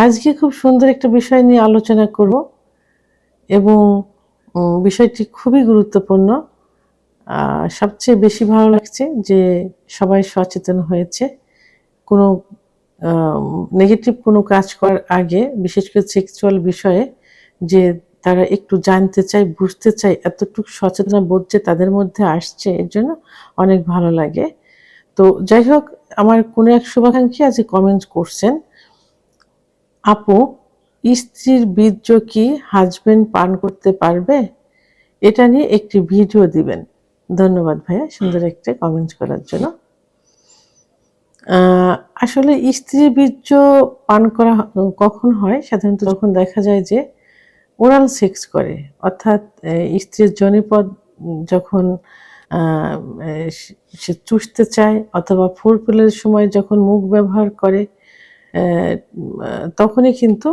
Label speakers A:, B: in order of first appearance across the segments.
A: আজকে খুব সুন্দর একটা বিষয় নিয়ে আলোচনা করব এবং বিষয়টি খুবই গুরুত্বপূর্ণ। সবচেয়ে বেশি ভালো লাগছে যে সবাই সচেতন হয়েছে। কোনো নেগেটিভ কোনো কাজ করার আগে বিশেষ করে সেক্সুয়াল বিষয়ে যে তারা একটু জানতে চায়, বুঝতে চায়, এতটুকু সচেতনতা বোধ যে তাদের মধ্যে আসছে এর জন্য অনেক ভালো লাগে। তো যাই হোক, আমার কোনো এক শুভাকাঙ্ক্ষী আজকে কমেন্ট করছেন, আপু, স্ত্রীর বীর্য কি হাজবেন্ড পান করতে পারবে? এটা নিয়ে একটি ভিডিও দিবেন। ধন্যবাদ ভাইয়া সুন্দর একটা কমেন্ট করার জন্য। আসলে স্ত্রীর বীর্য পান করা কখন হয়? সাধারণত যখন দেখা যায় যে ওরাল সেক্স করে, অর্থাৎ স্ত্রীর যোনিপদ যখন সে চুষতে চায় অথবা ফোরপ্লের সময় যখন মুখ ব্যবহার করে, তখনই কিন্তু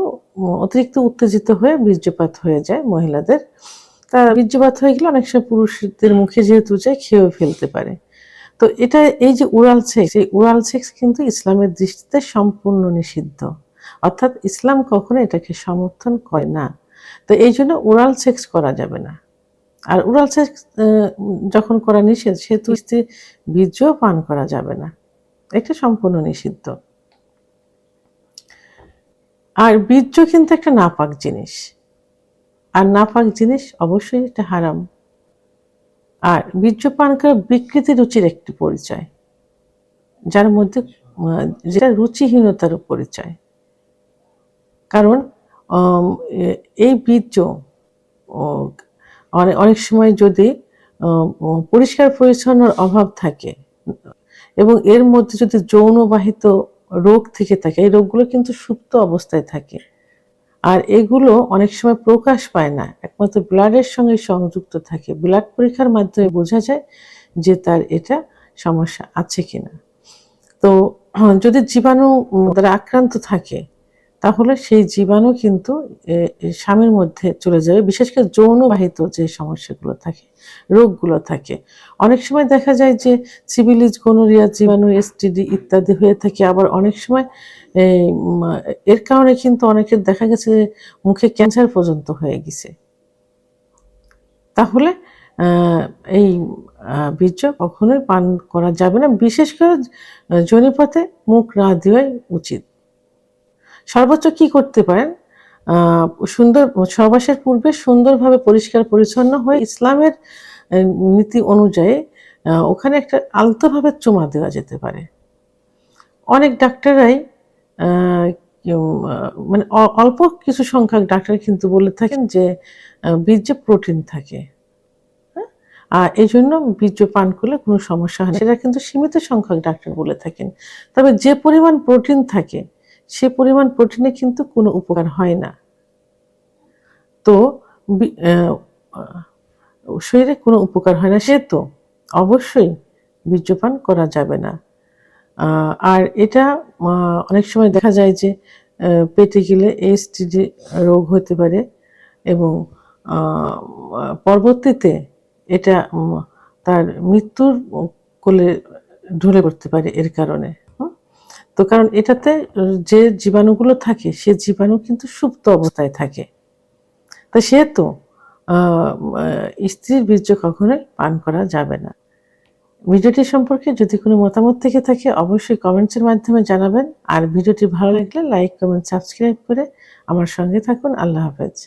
A: অতিরিক্ত উত্তেজিত হয়ে বীর্যপাত হয়ে যায় মহিলাদের। তা বীর্যপাত হয়ে গেলে অনেক সময় পুরুষদের মুখে যেহেতু যায় খেয়েও ফেলতে পারে। তো এটা এই যে ওরাল সেক্স, এই ওরাল সেক্স কিন্তু ইসলামের দৃষ্টিতে সম্পূর্ণ নিষিদ্ধ। অর্থাৎ ইসলাম কখনো এটাকে সমর্থন করে না। তো এই জন্য ওরাল সেক্স করা যাবে না। আর ওরাল সেক্স যখন করা নিষেধ, সেহেতু স্ত্রী বীর্যও পান করা যাবে না। এটা সম্পূর্ণ নিষিদ্ধ। আর বীর্য কিন্তু একটা নাপাক জিনিস, আর নাপাক জিনিস অবশ্যই এটা হারাম। আর বীর্য পান করা বিকৃতি রুচির একটি পরিচয়, যার মধ্যে যেটা রুচিহীনতার পরিচয়। কারণ এই বীর্য অনেক সময় যদি পরিষ্কার পরিচ্ছন্নর অভাব থাকে এবং এর মধ্যে যদি যৌনবাহিত রোগ থেকে থাকে, এই রোগগুলো কিন্তু সুপ্ত অবস্থায় থাকে। আর এগুলো অনেক সময় প্রকাশ পায় না, একমাত্র ব্লাডের সঙ্গে সংযুক্ত থাকে। ব্লাড পরীক্ষার মাধ্যমে বোঝা যায় যে তার এটা সমস্যা আছে কিনা। তো যদি জীবাণু দ্বারা আক্রান্ত থাকে, তাহলে সেই জীবাণু কিন্তু স্বামীর মধ্যে চলে যাবে, বিশেষ করে যৌনবাহিত যে সমস্যাগুলো থাকে, রোগগুলো থাকে। অনেক সময় দেখা যায় যে সিফিলিস, গনোরিয়া জীবাণু, এসটিডি ইত্যাদি হয়ে থাকে। আবার অনেক সময় এর কারণে কিন্তু অনেকের দেখা গেছে যে মুখে ক্যান্সার পর্যন্ত হয়ে গেছে। তাহলে এই বীর্য কখনোই পান করা যাবে না, বিশেষ করে যোনিপথে মুখ না দেওয়াই উচিত। সর্বোচ্চ কি করতে পারেন, সুন্দর সহবাসের পূর্বে সুন্দরভাবে পরিষ্কার পরিচ্ছন্ন হয়ে ইসলামের নীতি অনুযায়ী ওখানে একটা আলতোভাবে চুমা দেওয়া যেতে পারে। অনেক ডাক্তাররাই মানে অল্প কিছু সংখ্যক ডাক্তার কিন্তু বলে থাকেন যে বীর্যে প্রোটিন থাকে, হ্যাঁ? আর এই জন্য বীর্য পান করলে কোনো সমস্যা হয় না, সেটা কিন্তু সীমিত সংখ্যক ডাক্তার বলে থাকেন। তবে যে পরিমাণ প্রোটিন থাকে, সে পরিমাণ প্রোটিনে কিন্তু কোনো উপকার হয় না। তো শরীরে কোনো উপকার হয় না, সেহেতু অবশ্যই বীর্যপান করা যাবে না। আর এটা অনেক সময় দেখা যায় যে পেটে গেলে এসটিডি রোগ হতে পারে এবং পরবর্তীতে এটা তার মৃত্যুর কোলে ঢলে পড়তে পারে এর কারণে। তো কারণ এটাতে যে জীবাণুগুলো থাকে, সে জীবাণু কিন্তু সুপ্ত অবস্থায় থাকে। তা সেহেতু স্ত্রীর বীর্য কখনোই পান করা যাবে না। ভিডিওটি সম্পর্কে যদি কোনো মতামত থেকে থাকে অবশ্যই কমেন্টসের মাধ্যমে জানাবেন। আর ভিডিওটি ভালো লাগলে লাইক, কমেন্ট, সাবস্ক্রাইব করে আমার সঙ্গে থাকুন। আল্লাহ হাফেজ।